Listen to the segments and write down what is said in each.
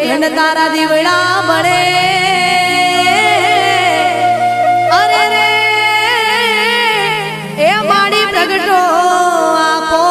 ઘન તારા દીવડા બળે અરે રે એ માડી પ્રગટો આપો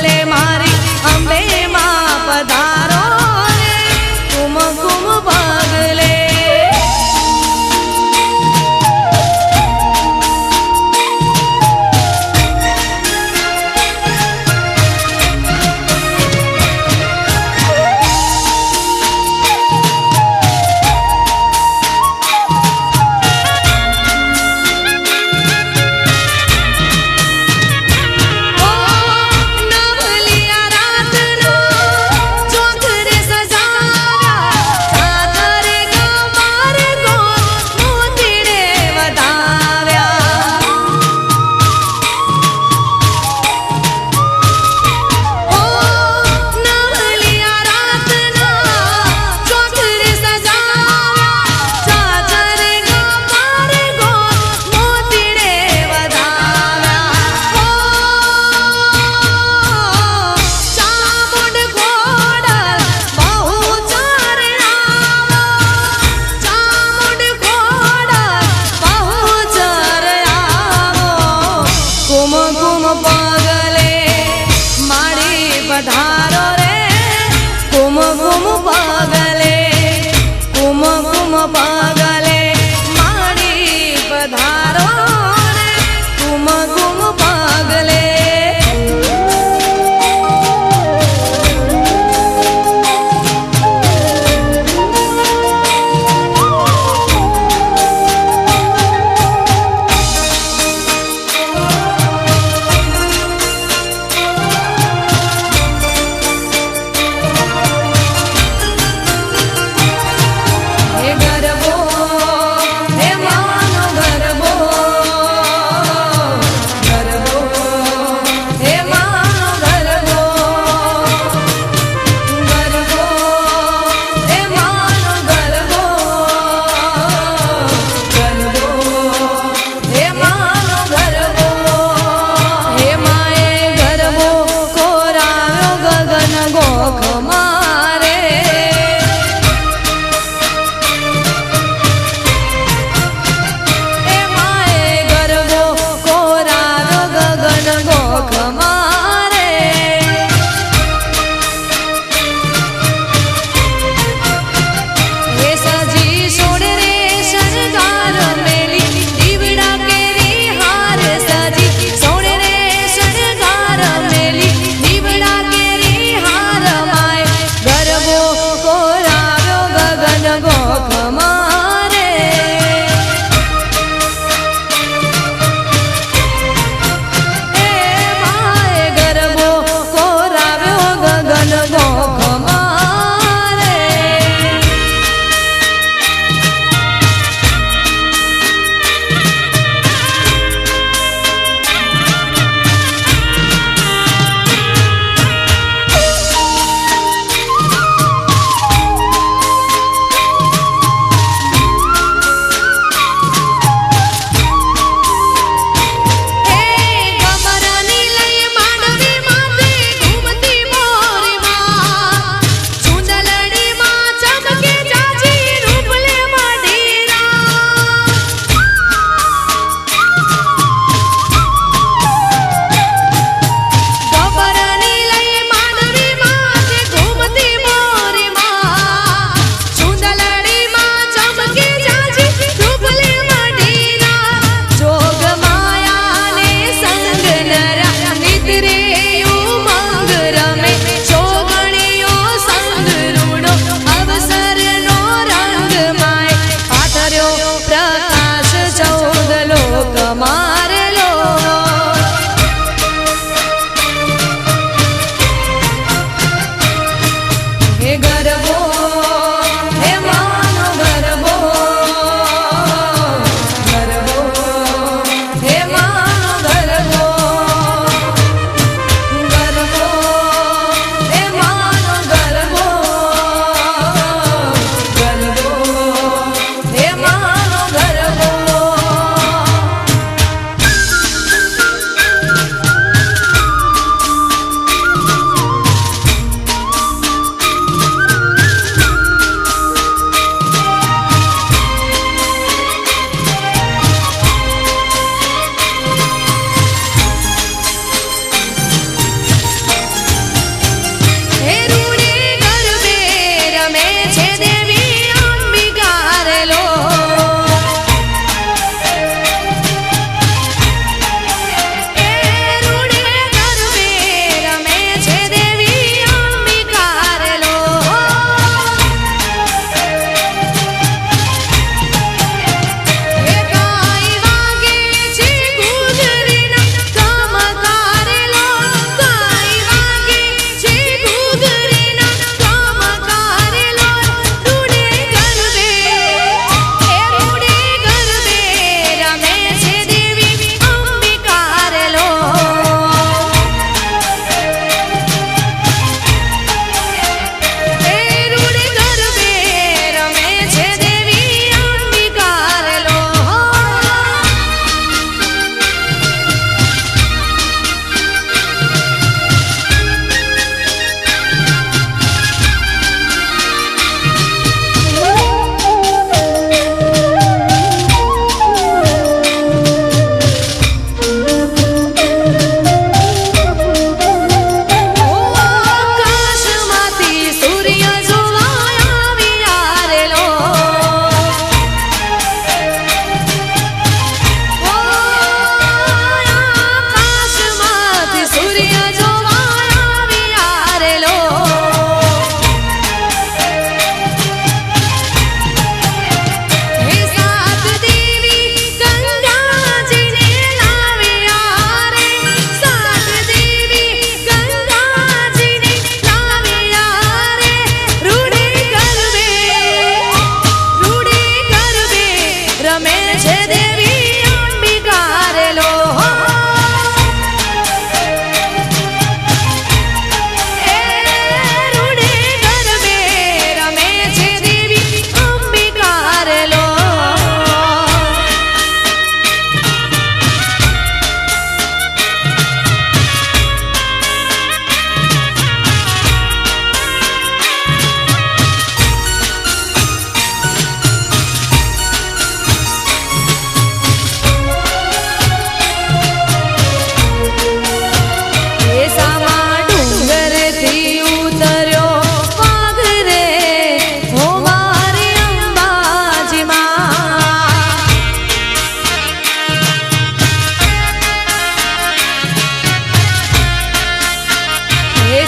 રે મારી અંબે માં પધારો રે કુમ કુમ પગલે ઓ નવલિયા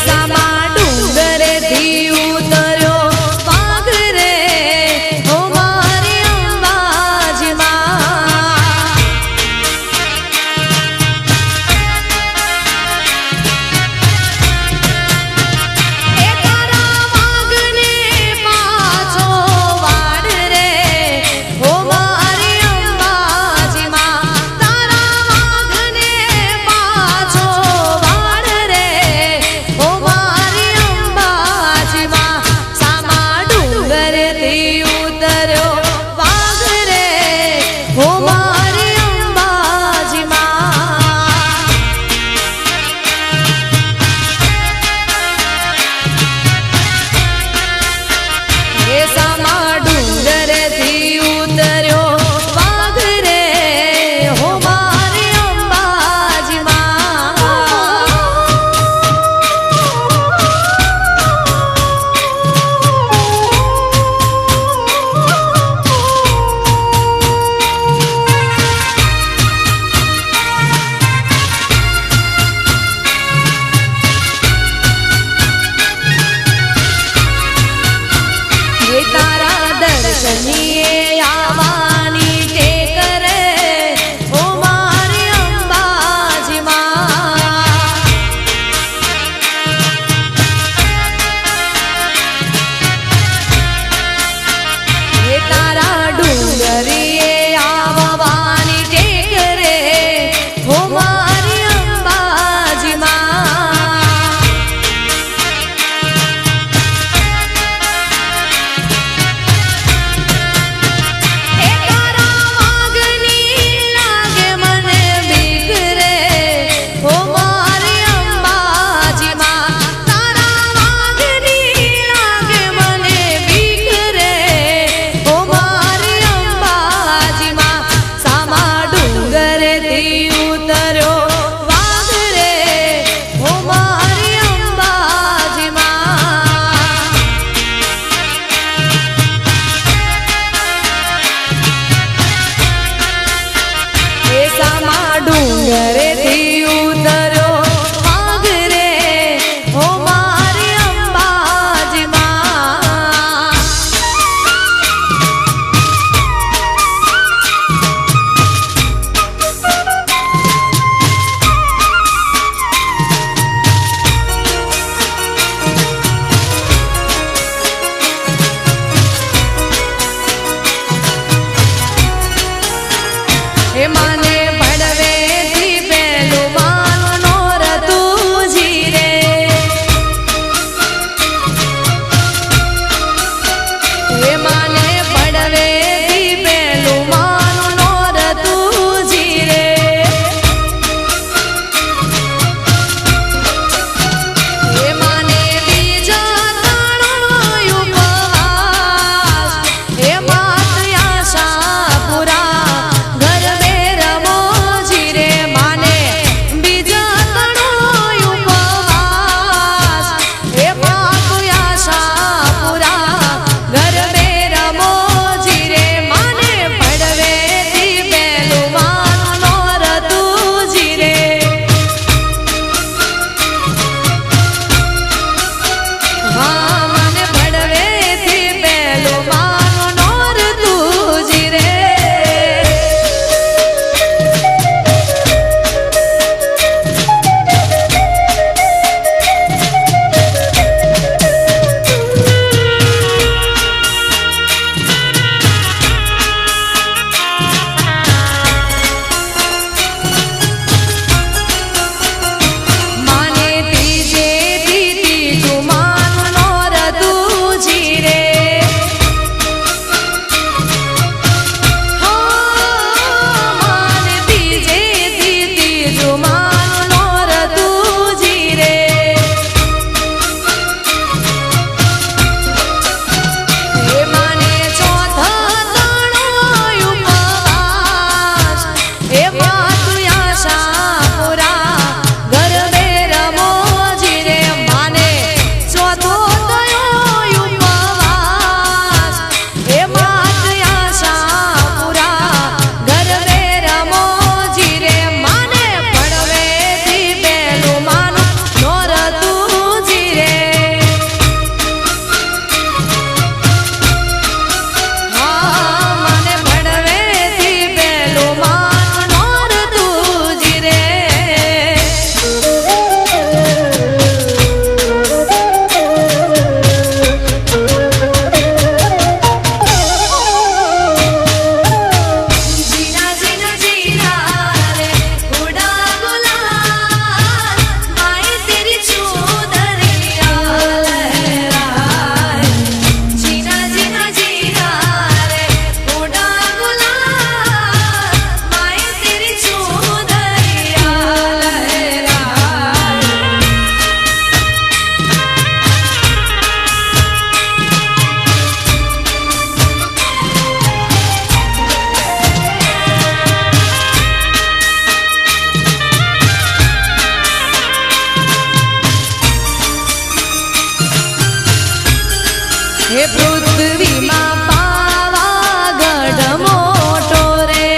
સામા ડુંગરેથી ઉતર્યો વાઘ રે ઓ મારી અંબાજી માં. એ તારા વાઘને પાછો વાડ રે ઓ મારી અંબાજી માં. તારા વાઘને પાછો વાડ રે ઓ મારી હે પૃથ્વીમાં પાવાગઢ મોટો રે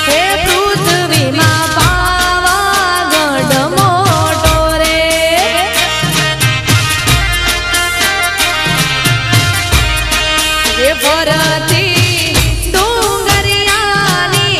હે પૃથ્વીમાં પાવાગઢ મોટો રે હે ફરતી ડુંગરિયાની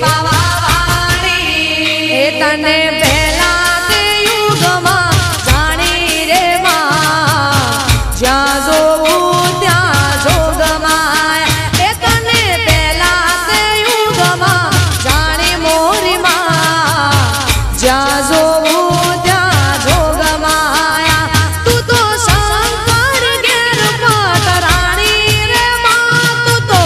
પાવા વાળી એ તને પહેલા તે યુગમાં જાણી રે માં જ્યાં જોવું ત્યાં જોગમાં એ તને પહેલા તે યુગમાં જાણી મોરી માં જ્યાં જોવું ત્યાં જોગમાં તું તો શંકર ઘેર પતરાણી રે માં તું તો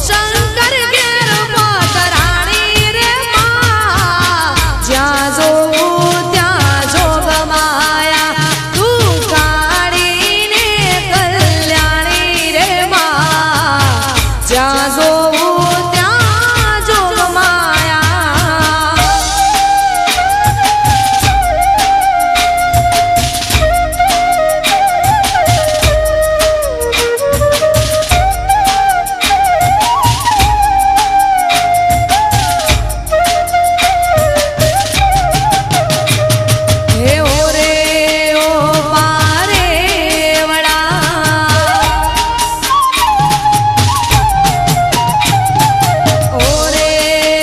શંકર ઘેર પતરાણી રે માં જ્યાં જોવું ત્યાં જોગમાયા તું કાળીને કલ્યાણી રે માં જ્યાં જોવું ત્યાં જોગમાયા હે ઓરે ઓ પારે વડા ઓરે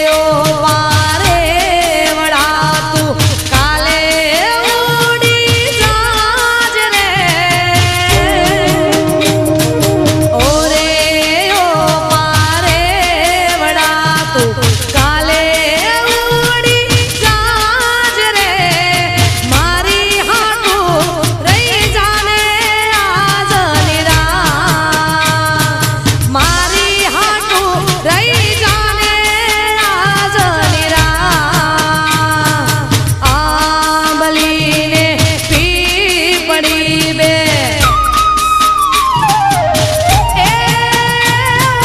ઓ પારે વડા તું કાલે ઉડી જાજ રે ઓરે ઓ પારે વડા તું કાલે ઉડી જાજ રે મારી હાટું રહી જાને આજ નિરા મારી હાટું રહી જાને આજ નિરા આંબલીને પીપળી બે એ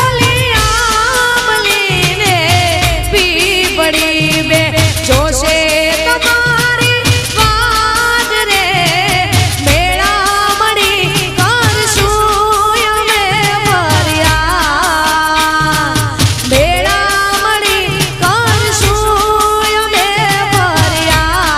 ઓલી આંબલીને પીપળી બે જોશે તમારી વાત રે મેળા મળી કરશું અમે ફરિયા મેળા મળી કરશું અમે ફરિયા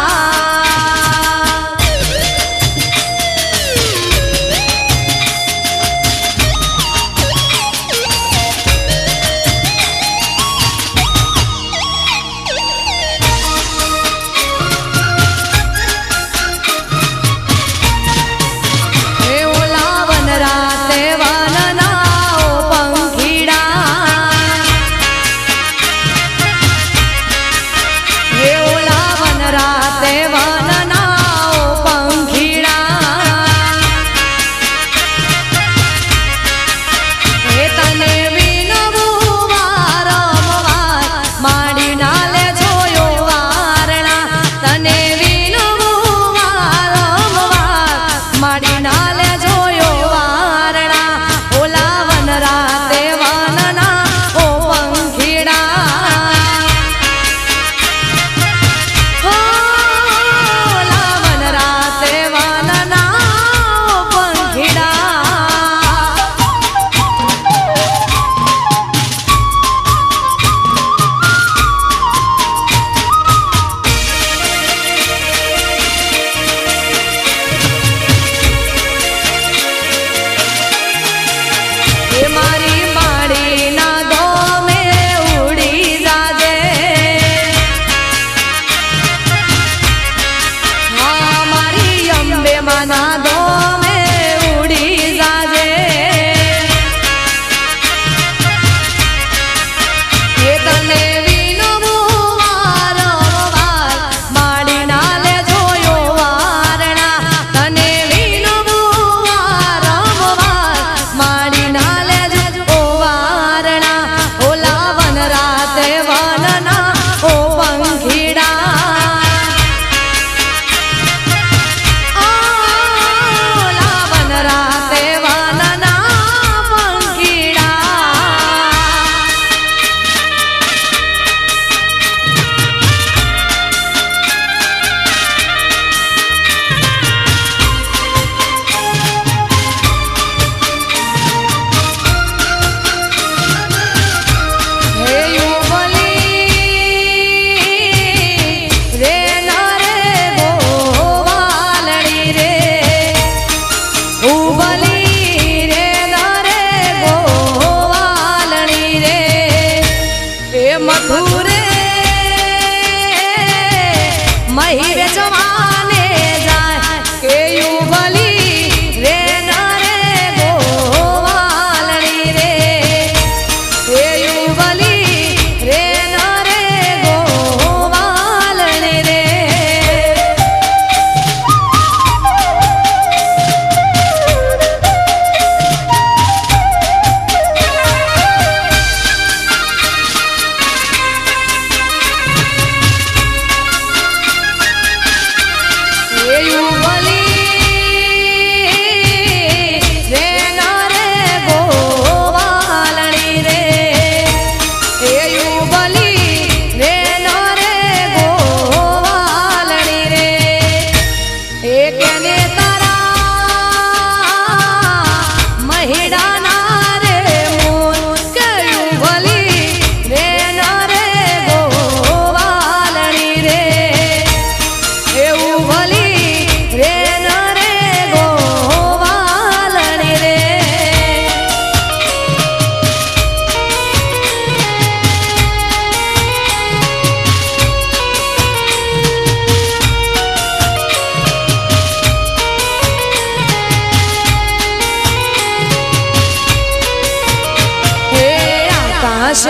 મહી વેચવાને જાય કે યુગલી રે નરે ગોવાલણી રે એ યુગલી રે નરે ગોવાલણી રે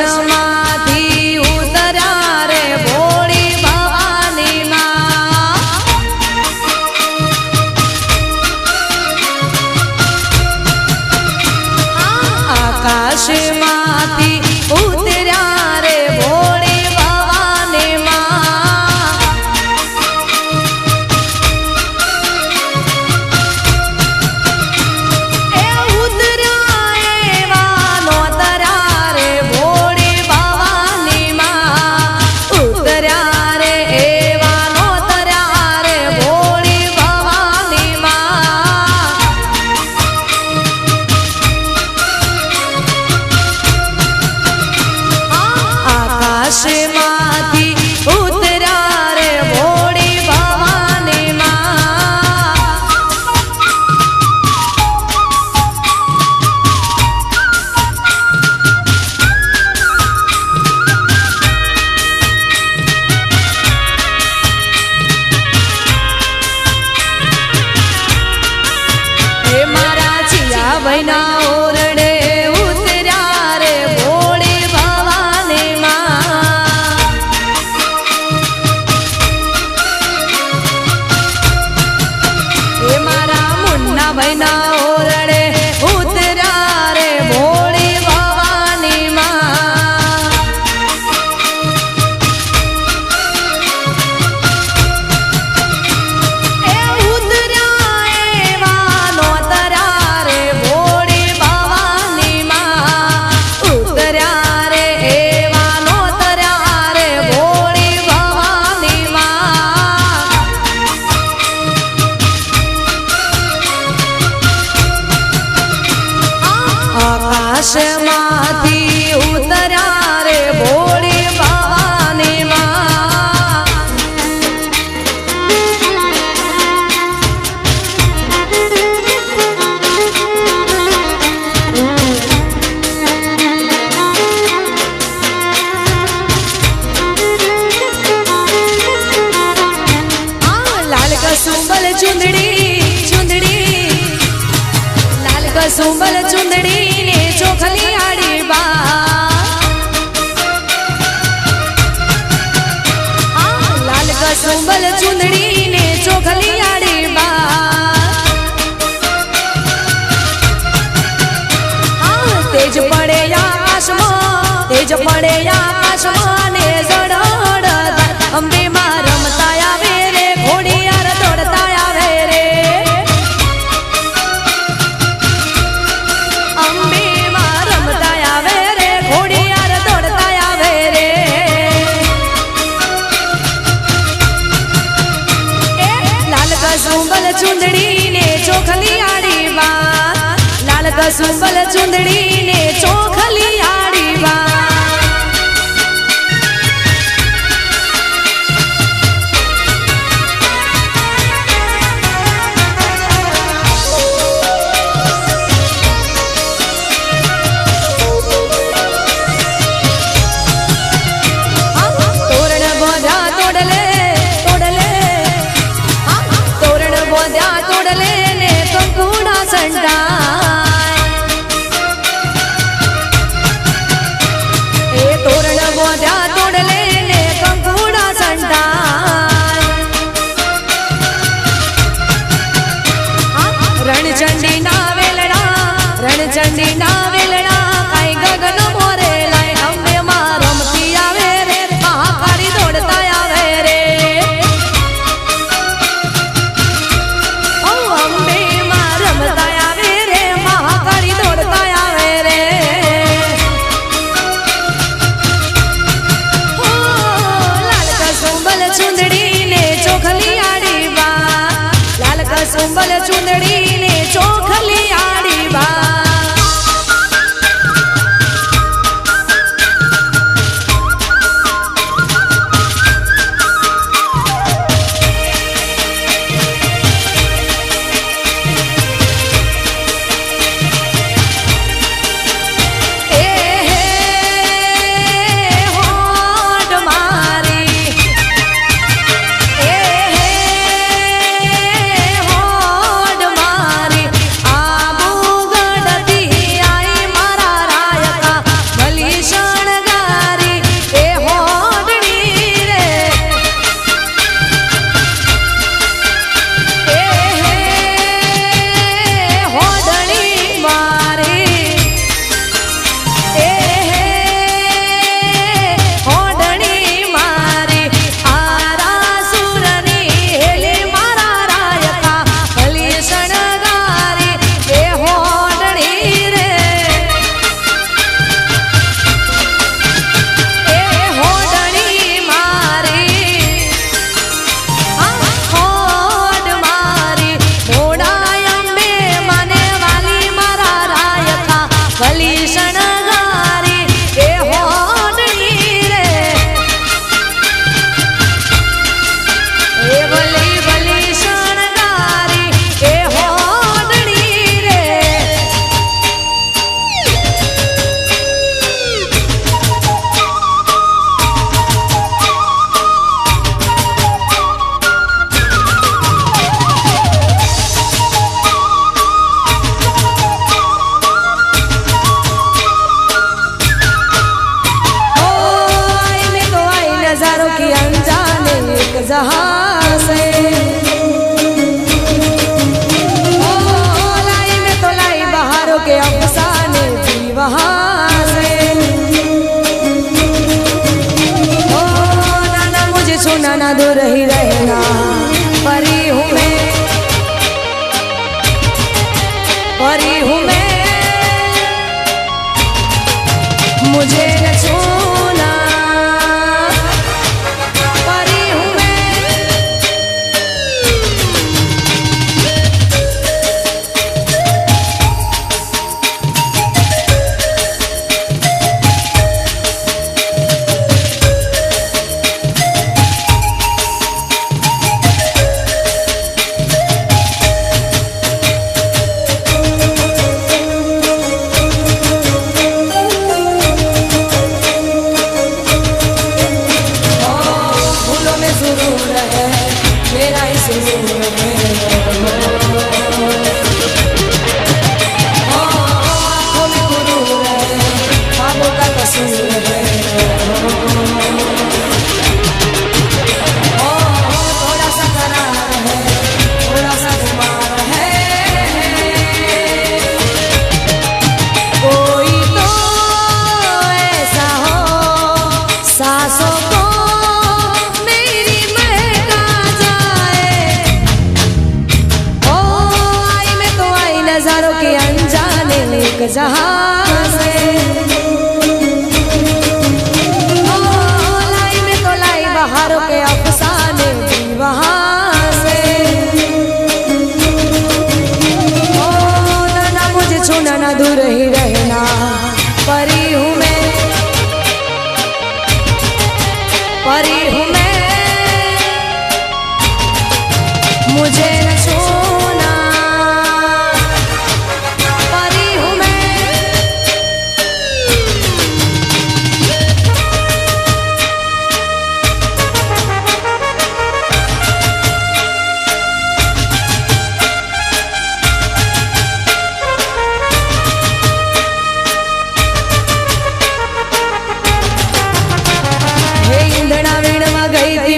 આકાશમાંથી ઉતર્યા રે ભોળી ભવાની આકાશમાંથી ઉતર્યા રે ભોળી ભવાની એ ઉતર્યા એવા નોતર્યા રે ભોળી ભવાની ઉતર્યા રે એવા નોતર્યા રે ભોળી ભવાની આકાશમાંથી ઉતર્યા રે ભોળી ભવાની એ મારા ચિયા ભાઈના ઓરડે ઉતર્યા રે ભોળી ભવાની એ મારા મુન્ના ભાઈના ઓરડે ઉતર્યા રે ભોળી ભવાની એ ઉતર્યા એવા નોતર્યા રે ભોળી ભવાની ઉતર્યા રે એવા નોતર્યા રે ભોળી ભવાની આકાશમાંથી ઉતર્યા રે ભોળી ભવાની લાલ કસુંબલ ચુંદડી ચુંદડી લાલ કસુંબલ ચુંદડી ને ચોખલી આડી લાલ કસુંબલ ચુંદડી ને ચોખલી આડી તેજ પડે આકાશમાં તેજ પડે આકાશમાં ને ઝળહળ અંબે માં રમતા આવે રે ઘોડિયાર દોડતા આવે રે અંબે માં રમતા આવે રે ઘોડિયાર દોડતા આવે રે લાલ કસુંબલ ચુંદડી ને ચોખલી આડી લાલ કસુંબલ ચુંદડી ને ચોખલી આડી તોરણ બોધા તોડલે તોડલે जहां से। ओ लाई में तो लाई बहारों के अफसाने भी वहां से। ओ नाना मुझे छूना ना दूर ही रहना, परी हूँ मैं, परी हूँ मैं, मुझे न छूना, परी हूँ मैं। नजारों के अनजाने एक जहां से। ओ लाई में तो लाई बहारों के अफसाने भी वहां से। ओ नाना मुझे छूना ना दूर ही रहना, परी हूँ मैं, परी हूँ मैं, मुझे न छूना,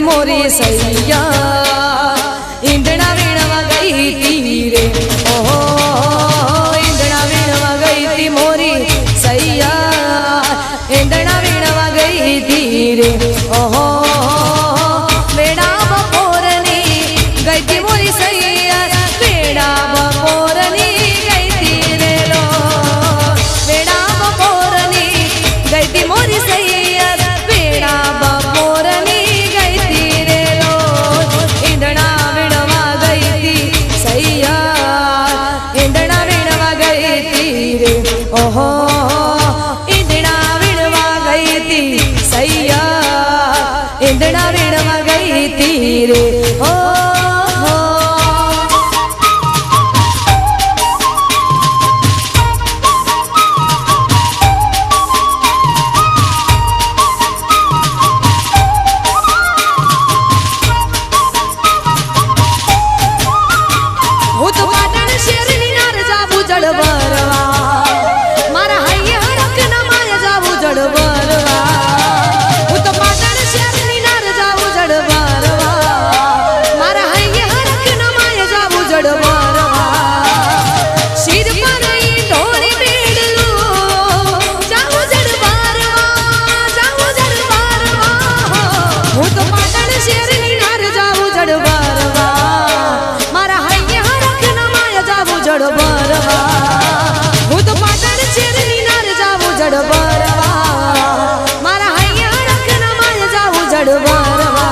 मोरी सैया इंदना वीणवा गई थी रे। ओहो इंदना वीणवा गई थी मोरी सैया, इंदना वीणवा गई थी रे। ओहो बेड़ा बपोरनी गई थी मोरी सैया, बेड़ा बपोरनी गई थी रे लो, बेड़ा बपोरनी गई थी मोरी सैया, बेड़ा बपोरनी ओहो इंदना वीणवा गई थी सैया, इंदना वीणवा गई थी रे। ओहो હું તો પાટણ શેરની નાર જાવું જળબરવા, મારા હૈયા રખના માય જાવું જળબરવા। હું તો પાટણ શેરની નાર જાવું જળબરવા, મારા હૈયા રખના માય જાવું જળબરવા। શિર પર ઈ ઢોળી બેડલું જાવું જળબરવા, જાવું જળબરવા। હું તો પાટણ શેરની નાર જાવું જળબરવા, મારા હૈયા રખના માય જાવું જળબરવા। હું તો પાટણ શેરની નાર જાવું જળબરવા, મારા હૈયા રખના માય જાવું જળબરવા।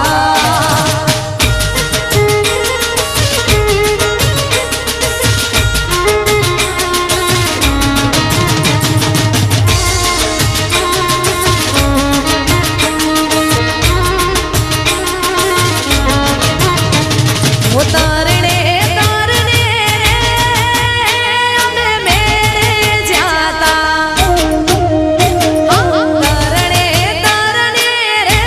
वो तारने तारने रे अबे मेरे जाता, तारने तारने रे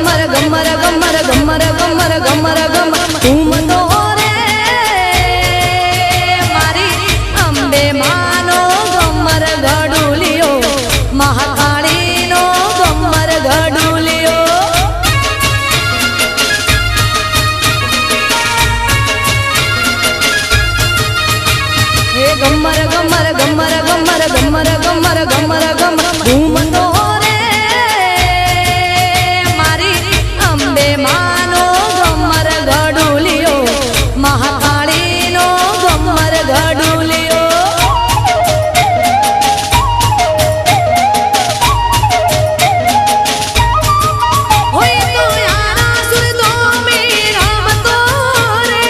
ગમર ગમર ગમર ગમર ગમર ગમર ગમર ઘૂમતો રે મારી અંબે માનો ગમર ઘડુલિયો મહાકાળીનો ગમર ઘડુલિયો હે ગમર ગમર ગમર ગમર ગમર ગમર ગમર ગમર ઘૂમતો રે મારી અંબે માનો ગમર ઘડુલિયો મહાકાળીનો ગમર ઘડુલિયો હોય તો યારા સુર તો મેરા મતો રે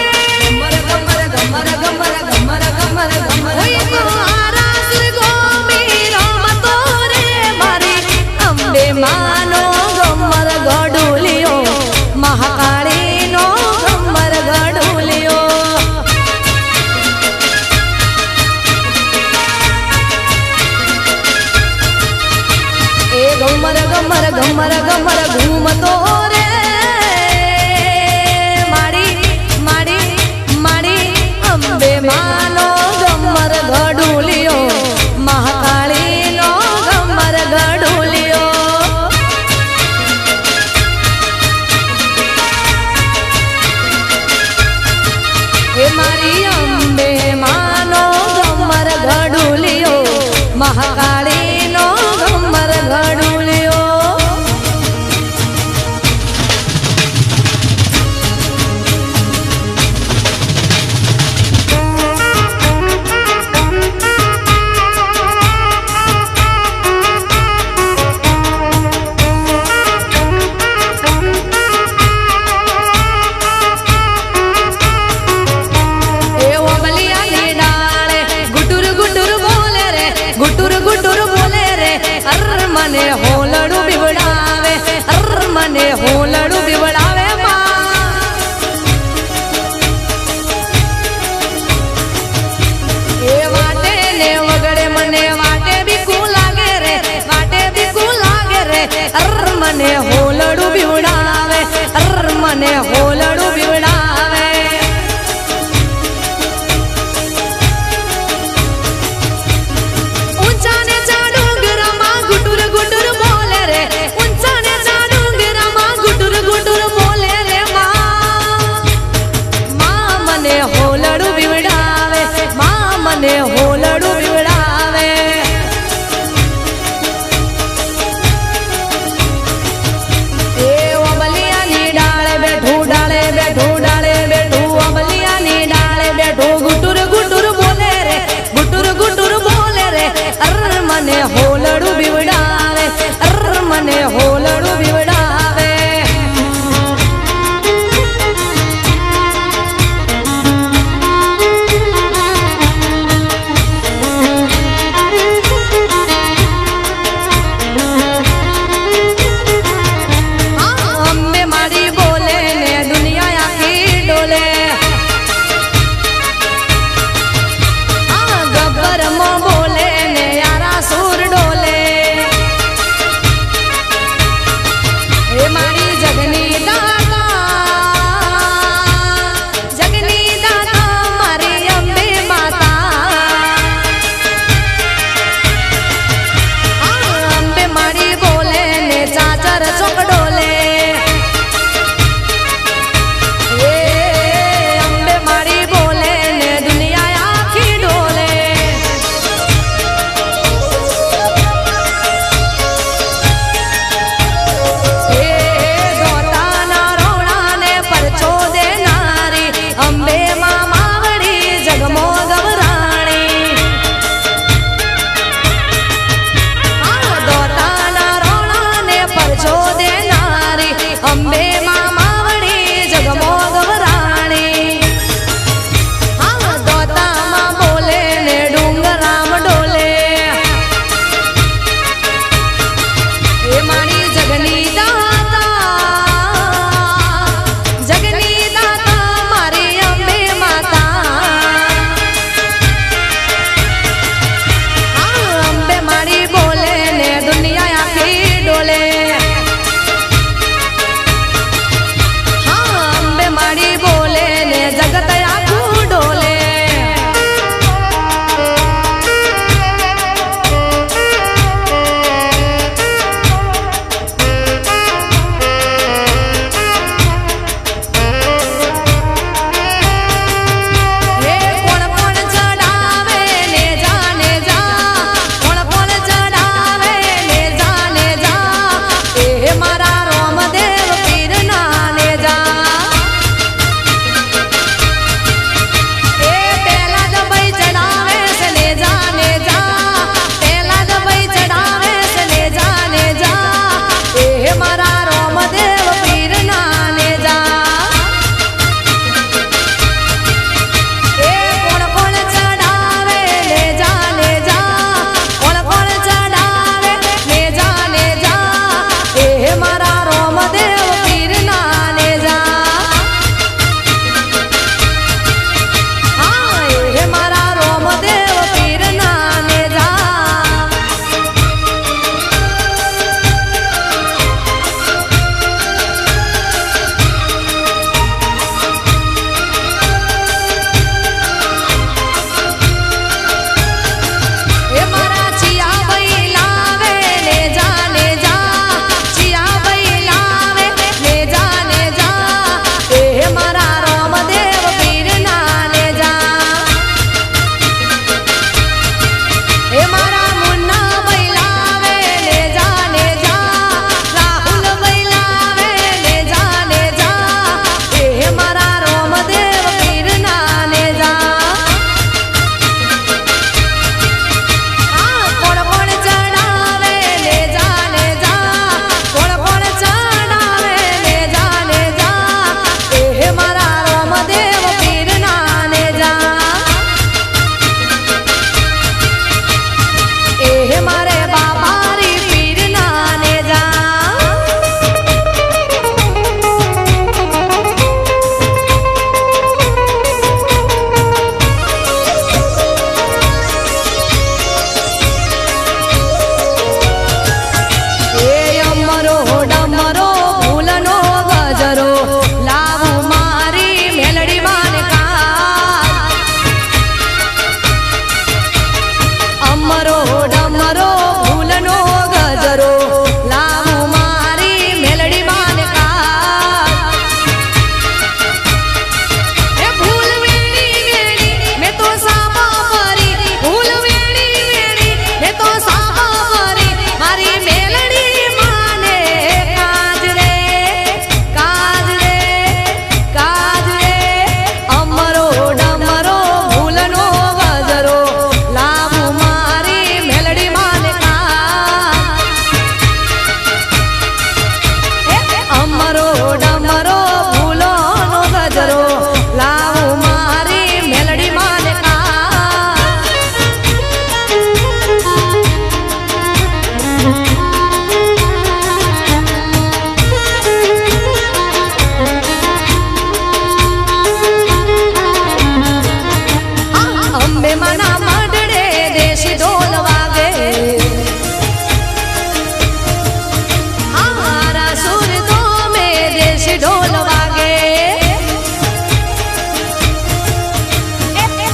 ગમર ગમર ગમર ગમર ગમર ગમર ગમર હોય તો યારા સુર તો મેરા મતો રે મારી અંબે માનો ગમર ઘડુલિયો મહાકાળીનો ગમર ઘડુલિયો એ ગમર ગમર ગમર ગમર ઘૂમતો રે મારી મારી મારી અંબે માનો ગમર ઘડુલિયો મહાકાળીનો ગમર ઘડુલિયો એ મારી અંબે માનો ગમર ઘડુલિયો મહાકાળીનો ગમર ઘડુલિયો એ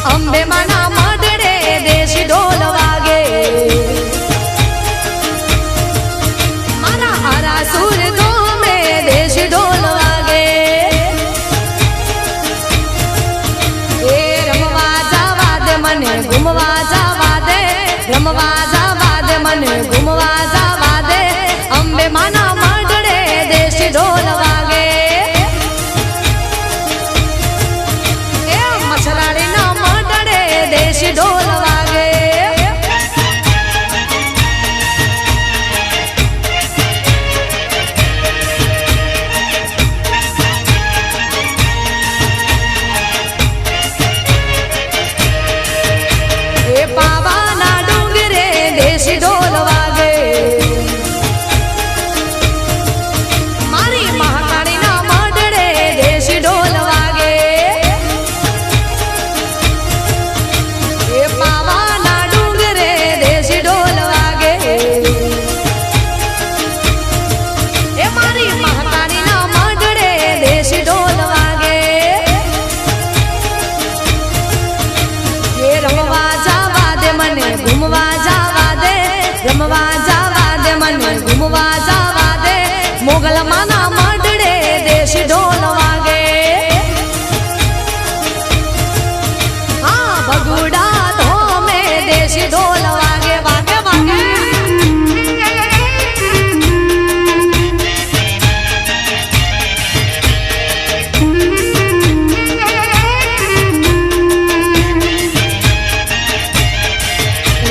અંબે માના મઢડે દેશી ઢોલ વાગે મારા હારા સુર ગોમે દેશી ઢોલ વાગે એ રમવા જવા દે મને ઘૂમવા જવા દે રમવા જવા દે મને ઘૂમવા જવા દે અંબે માના મઢડે દેશી ઢોલ વાગે એ મસરાડીના મઢડે દેશી ઢોલ વાગે એ પાવાના ડુંગરે દેશી ઢોલ વાગે મારી મહાકાળીના મઢડે દેશી ઢોલ વાગે એ પાવાના ડુંગરે દેશી ઢોલ વાગે એ મારી મહાકાળીના મઢડે દેશી ઢોલ વાગે એ રમવા જવા દે મને ઘૂમવા જવા દે રમવા જવા દે મને ઘૂમવા જવા દે મોગલ માના મઢડે દેશી ઢોલ વાગે હા ભગુડા ધોમે દેશી ઢોલ વાગે વાગે વાગે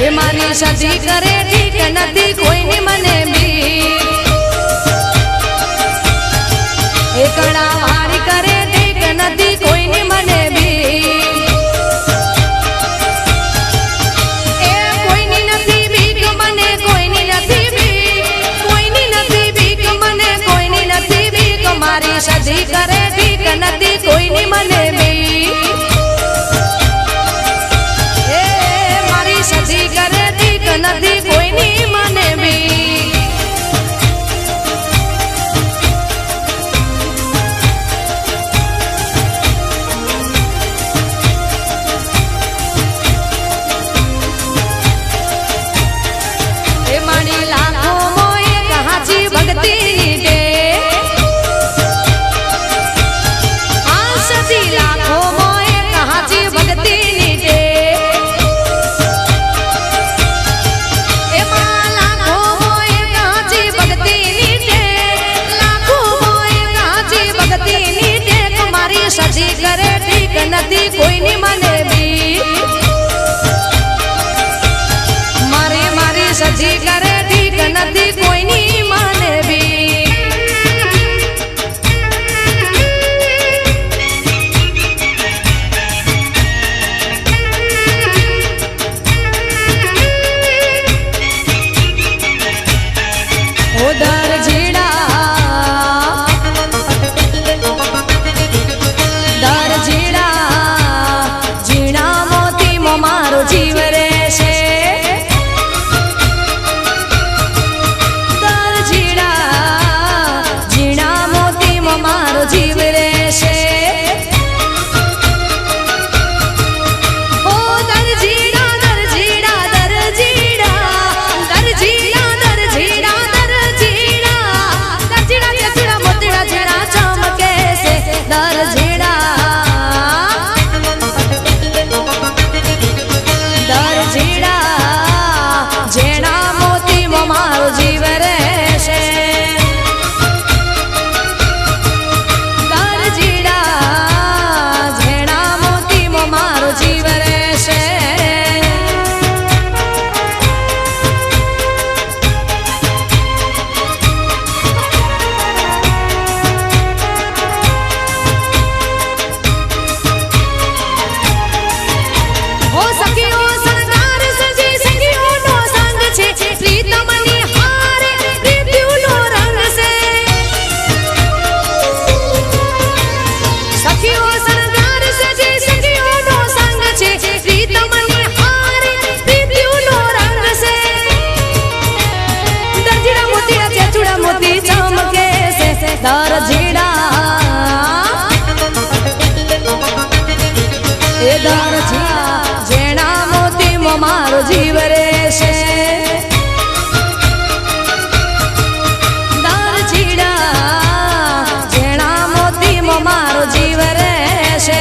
એ મારી સદી કરે ઠીક નથી કોઈની મને બી એ કડા વાળી કરે ઠીક નથી કોઈની મને બી એ કોઈની નથી બીક મને કોઈની નથી બીક કોઈની નથી બીક મને કોઈની નથી બીક મારી સદી કરે ઠીક નથી કોઈની મને બી એ મારી સદી કરે ઠીક નથી જેણા મોતીમાં મારો જીવ રહેશે જેણા મોતીમાં મારો જીવ રહેશે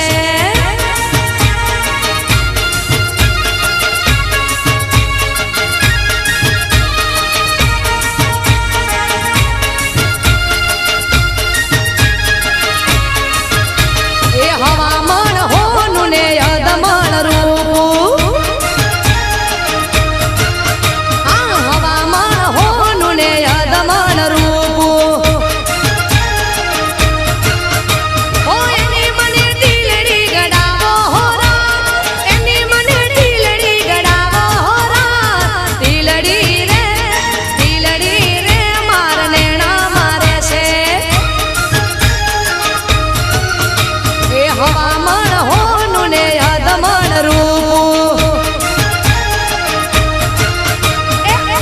હવામાન હોનું ને અદમણ રૂપ હવામાન હોનું ને અદમણ રૂપ એની મને ટીલડી ગડાવો હોરા એની મને ટીલડી ગડાવો હોરા ટીલડી રે માર નેણા મારે છે એ હવામાન હોનું ને અદમણ રૂપ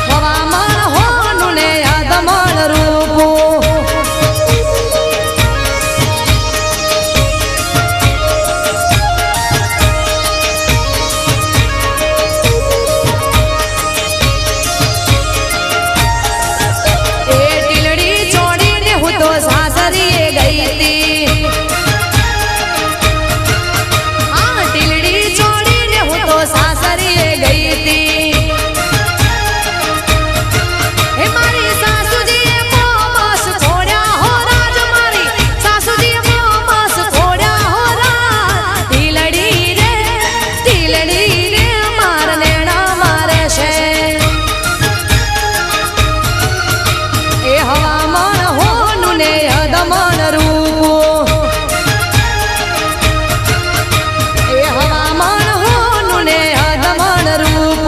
હવામાન હોનું ને અદમણ રૂપ એ ટીલડી છોડીને હું તો સાસરીએ ગઈ હતી સાસરીએ ગઈ હતી હે મારી સાસુજીએ મોમસ છોડ્યા હો રાજ મારી સાસુજીએ મોમસ છોડ્યા હો રાજ ટીલડી રે માર નેણા મારે છે એ હવામાન હોનું ને અદમણ રૂપ એ હવામાન ને અદમણ રૂપ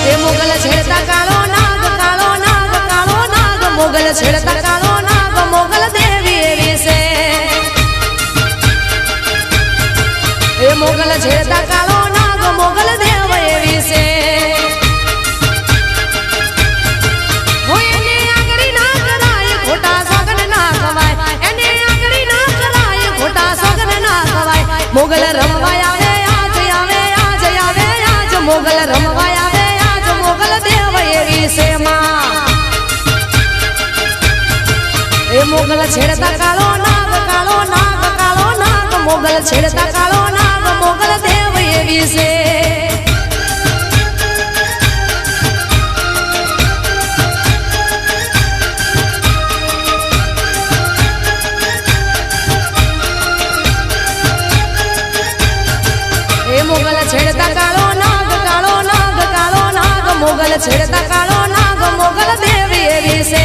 એ મોગલ છેડતા કાળો નાગ કાળો નાગ કાળો નાગ મોગલ છેડતા કાળો નાગ મોગલ દેવી એવી છે એ મોગલ છેડતા કાળો નાગ મોગલ દેવ એવી છે મોગલ રમવાય આવે આજ મોગલ રમવાય આવે આજ મોગલ દેવ એવી છે માં એ મોગલ છેડતા કાળો નાગ કાળો નાગ કાળો નાગ મોગલ છેડતા કાળો નાગ મોગલ દેવ એવી છે મોગલ છેડતા કાળો નાગ કાળો નાગ કાળો નાગ મોગલ છેડતા કાળો નાગ મોગલ દેવી એવી છે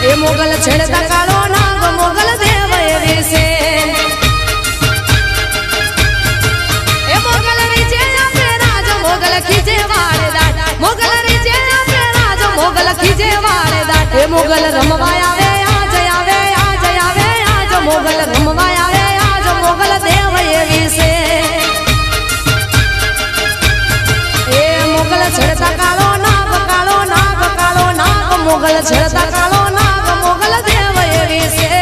એ મોગલ છેડતા કાળો નાગ મોગલ દેવ એવી છે એ મોગલ રીજે આપે રાજ મોગલ ખીજે વાળે દાટ મોગલ રીજે આપે રાજ મોગલ ખીજે વાળે દાટ એ મોગલ રમવાય આવે આજ મોગલ રમવાય આવે મોગલ દેવ એવી છે એ મોગલ છેડતા કાળો નાગ કાળો નાગ કાળો નાગ મોગલ છેડતા કાળો નાગ મોગલ દેવ એવી છે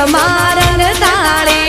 રંગમાં રંગ તાળી